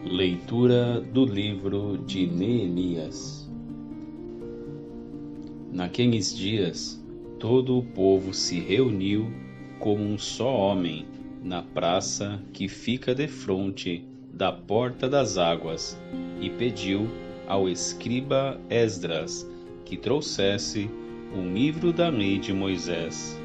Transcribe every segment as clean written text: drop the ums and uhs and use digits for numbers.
Leitura do livro de Neemias. Naqueles dias, todo o povo se reuniu como um só homem na praça que fica defronte da porta das águas e pediu ao escriba Esdras que trouxesse o livro da lei de Moisés,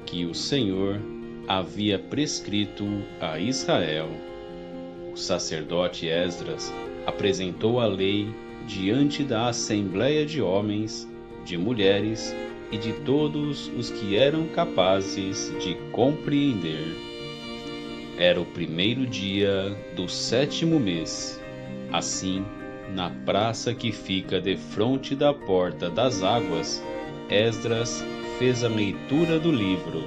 que o Senhor havia prescrito a Israel. O sacerdote Esdras apresentou a lei diante da assembleia de homens, de mulheres e de todos os que eram capazes de compreender. Era o primeiro dia do 7º mês. Assim, na praça que fica defronte da porta das águas, Esdras fez a leitura do livro,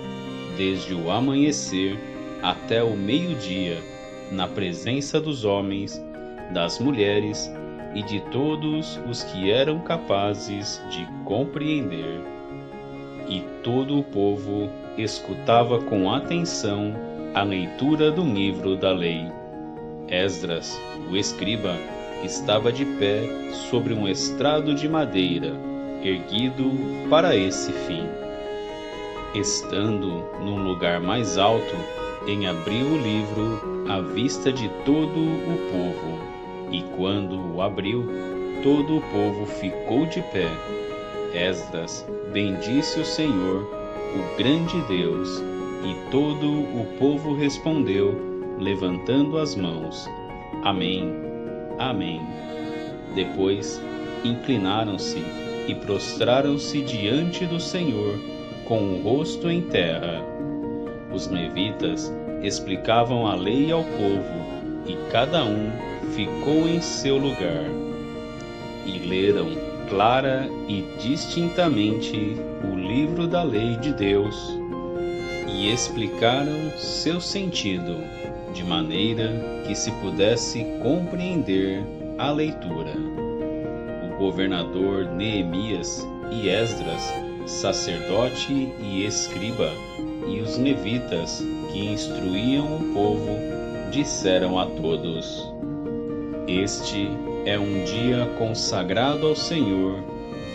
desde o amanhecer até o meio-dia, na presença dos homens, das mulheres e de todos os que eram capazes de compreender. E todo o povo escutava com atenção a leitura do livro da lei. Esdras, o escriba, estava de pé sobre um estrado de madeira, erguido para esse fim. Estando num lugar mais alto, abriu o livro à vista de todo o povo, e quando o abriu, todo o povo ficou de pé. Esdras bendisse o Senhor, o grande Deus, e todo o povo respondeu, levantando as mãos: Amém, Amém. Depois inclinaram-se e prostraram-se diante do Senhor com o rosto em terra. Os levitas explicavam a lei ao povo, e cada um ficou em seu lugar. E leram clara e distintamente o livro da lei de Deus, e explicaram seu sentido, de maneira que se pudesse compreender a leitura. O governador Neemias e Esdras, sacerdote e escriba, e os levitas que instruíam o povo, disseram a todos: Este é um dia consagrado ao Senhor,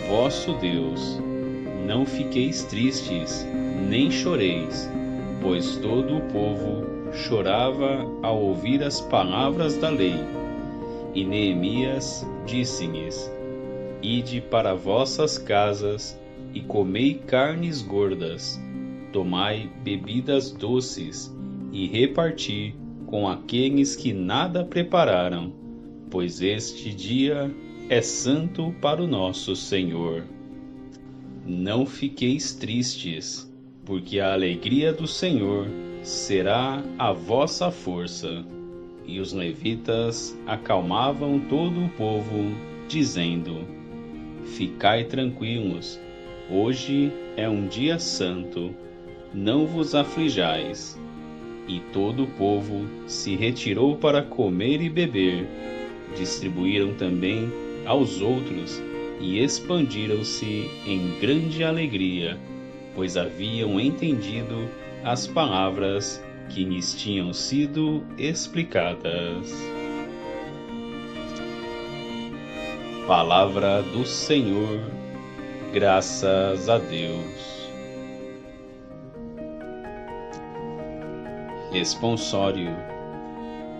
vosso Deus. Não fiqueis tristes, nem choreis, pois todo o povo chorava ao ouvir as palavras da lei. E Neemias disse-lhes: Ide para vossas casas e comei carnes gordas, tomai bebidas doces e reparti com aqueles que nada prepararam, pois este dia é santo para o nosso Senhor. Não fiqueis tristes, porque a alegria do Senhor será a vossa força. E os levitas acalmavam todo o povo, dizendo: Ficai tranquilos, hoje é um dia santo, não vos aflijais. E todo o povo se retirou para comer e beber. Distribuíram também aos outros e expandiram-se em grande alegria, pois haviam entendido as palavras que lhes tinham sido explicadas. Palavra do Senhor, graças a Deus. Responsório: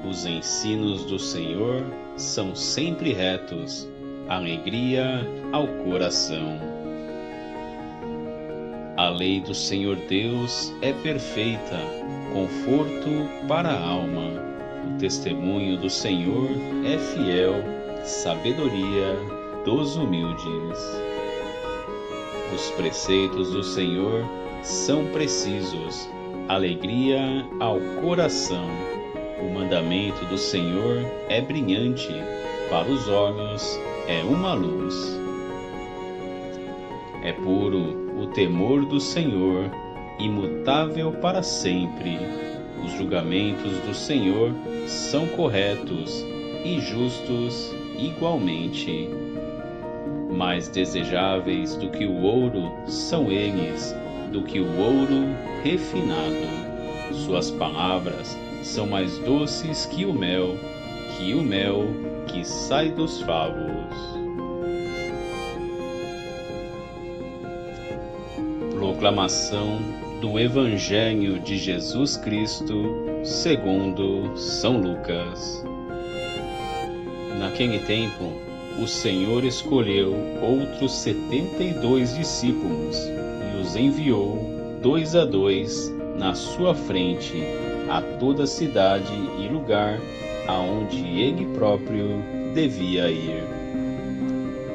Os ensinos do Senhor são sempre retos, alegria ao coração. A lei do Senhor Deus é perfeita, conforto para a alma. O testemunho do Senhor é fiel, sabedoria dos humildes. Os preceitos do Senhor são precisos, alegria ao coração. O mandamento do Senhor é brilhante, para os olhos é uma luz. É puro o temor do Senhor, imutável para sempre. Os julgamentos do Senhor são corretos e justos igualmente. Mais desejáveis do que o ouro são eles, do que o ouro refinado. Suas palavras são mais doces que o mel, que o mel que sai dos favos. Proclamação do Evangelho de Jesus Cristo segundo São Lucas. Naquele tempo, o Senhor escolheu outros 72 discípulos e os enviou 2 a 2 na sua frente a toda cidade e lugar aonde ele próprio devia ir.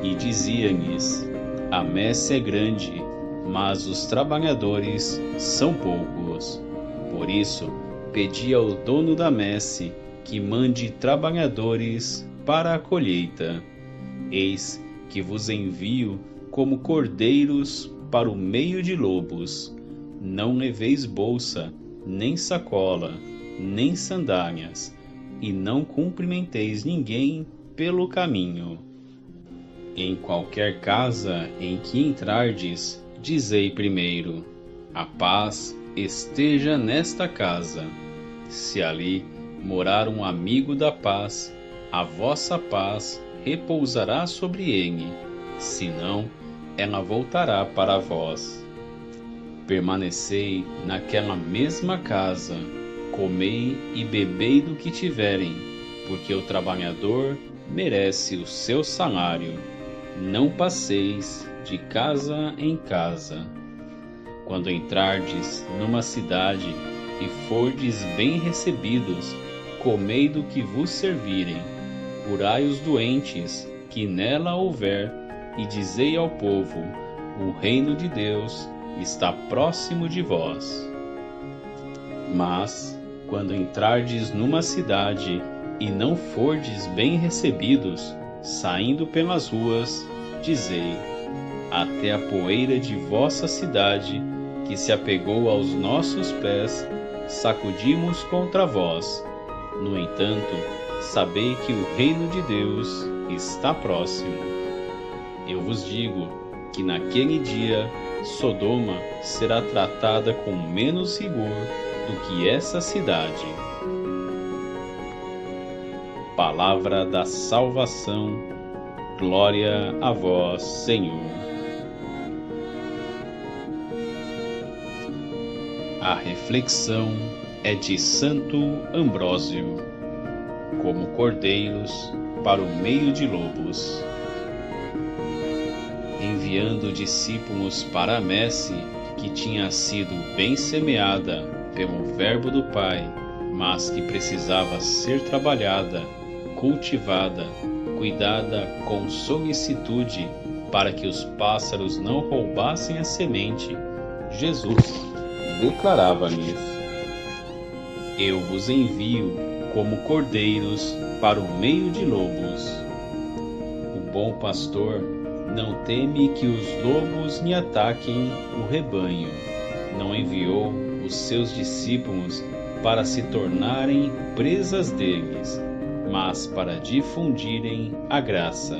E dizia-lhes: a messe é grande, mas os trabalhadores são poucos. Por isso, pedi ao dono da messe que mande trabalhadores para a colheita. Eis que vos envio como cordeiros para o meio de lobos. Não leveis bolsa, nem sacola, nem sandálias, e não cumprimenteis ninguém pelo caminho. Em qualquer casa em que entrardes, dizei primeiro: a paz esteja nesta casa. Se ali morar um amigo da paz, a vossa paz repousará sobre ele, senão ela voltará para vós. Permanecei naquela mesma casa, comei e bebei do que tiverem, porque o trabalhador merece o seu salário. Não passeis de casa em casa. Quando entrardes numa cidade e fordes bem recebidos, comei do que vos servirem. Curai os doentes que nela houver, e dizei ao povo: o reino de Deus está próximo de vós. Mas, quando entrardes numa cidade e não fordes bem recebidos, saindo pelas ruas, dizei: até a poeira de vossa cidade, que se apegou aos nossos pés, sacudimos contra vós. No entanto, sabei que o reino de Deus está próximo. Eu vos digo que naquele dia Sodoma será tratada com menos rigor do que essa cidade. Palavra da salvação. Glória a vós, Senhor. A reflexão é de Santo Ambrósio. Como cordeiros para o meio de lobos. Enviando discípulos para a messe que tinha sido bem semeada pelo verbo do Pai, mas que precisava ser trabalhada, cultivada, cuidada com solicitude para que os pássaros não roubassem a semente, Jesus declarava-lhes: eu vos envio como cordeiros para o meio de lobos. O bom pastor não teme que os lobos lhe ataquem o rebanho. Não enviou os seus discípulos para se tornarem presas deles, mas para difundirem a graça.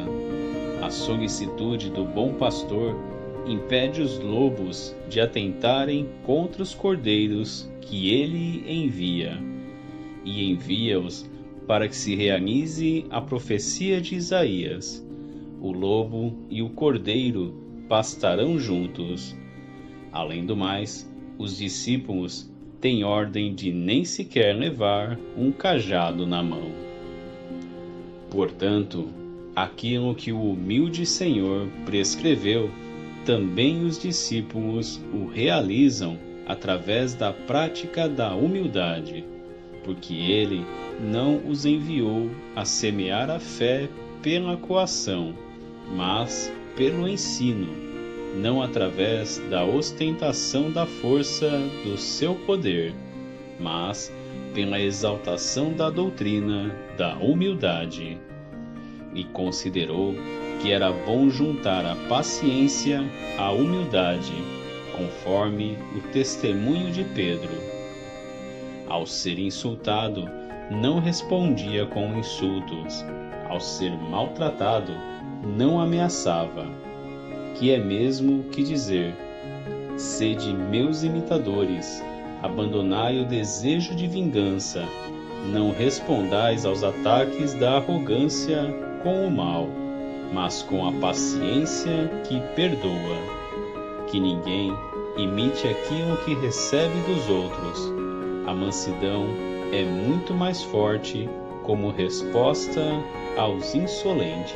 A solicitude do bom pastor impede os lobos de atentarem contra os cordeiros que ele envia, e envia-os para que se realize a profecia de Isaías: o lobo e o cordeiro pastarão juntos. Além do mais, os discípulos têm ordem de nem sequer levar um cajado na mão. Portanto, aquilo que o humilde Senhor prescreveu, também os discípulos o realizam através da prática da humildade, porque ele não os enviou a semear a fé pela coação, mas pelo ensino, não através da ostentação da força do seu poder, mas pela exaltação da doutrina da humildade. E considerou que era bom juntar a paciência à humildade, conforme o testemunho de Pedro. Ao ser insultado, não respondia com insultos; ao ser maltratado, não ameaçava. Que é mesmo que dizer: sede meus imitadores, abandonai o desejo de vingança, Não respondais aos ataques da arrogância com o mal, mas com a paciência que perdoa. Que ninguém imite aquilo que recebe dos outros. A mansidão é muito mais forte como resposta aos insolentes.